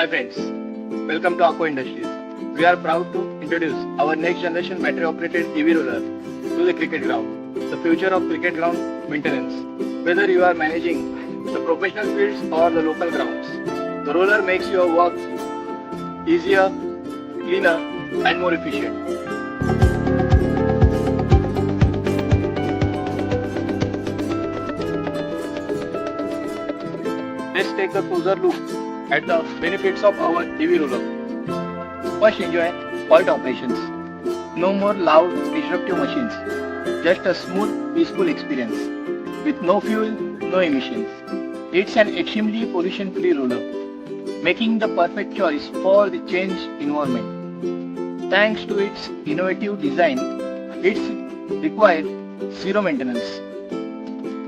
Hi friends, welcome to Hako Industries. We are proud to introduce our next generation battery operated EV roller to the cricket ground, the future of cricket ground maintenance. Whether you are managing the professional fields or the local grounds, the roller makes your work easier, cleaner and more efficient. Let's take a closer look at the benefits of our EV roller. First, enjoy quiet operations. No more loud, disruptive machines. Just a smooth, peaceful experience. With no fuel, no emissions. It's an extremely pollution-free roller, making the perfect choice for the changed environment. Thanks to its innovative design, it's required zero maintenance.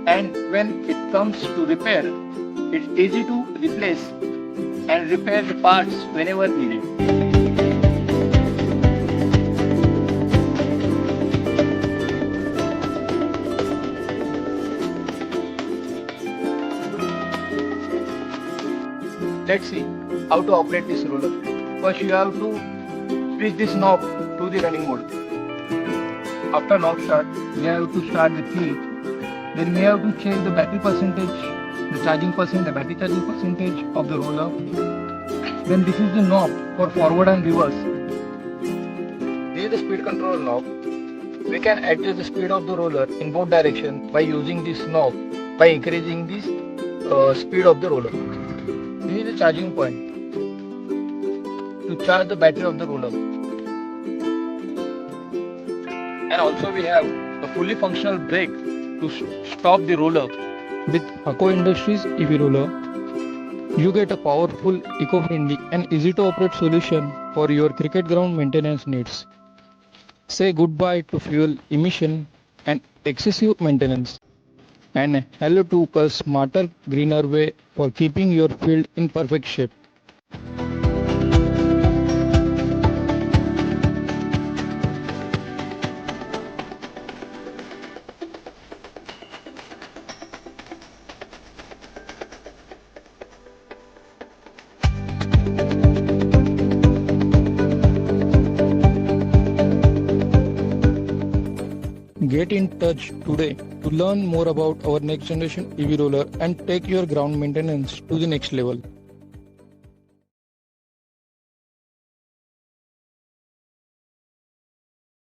And when it comes to repair, it's easy to replace and repair the parts whenever needed. Let's see how to operate this roller. First you have to switch this knob to the running mode. After knob start, we have to start the key. Then we have to check the battery percentage, the battery charging percentage of the roller. Then this is the knob for forward and reverse. This is the speed control knob. We can adjust the speed of the roller in both directions by using this knob by increasing this speed of the roller. This is the charging point to charge the battery of the roller. And also we have a fully functional brake to stop the roller. With Hako Industries EV roller, you get a powerful, eco-friendly and easy to operate solution for your cricket ground maintenance needs. Say goodbye to fuel emission and excessive maintenance, and hello to a smarter, greener way for keeping your field in perfect shape. Get in touch today to learn more about our next generation EV roller and take your ground maintenance to the next level.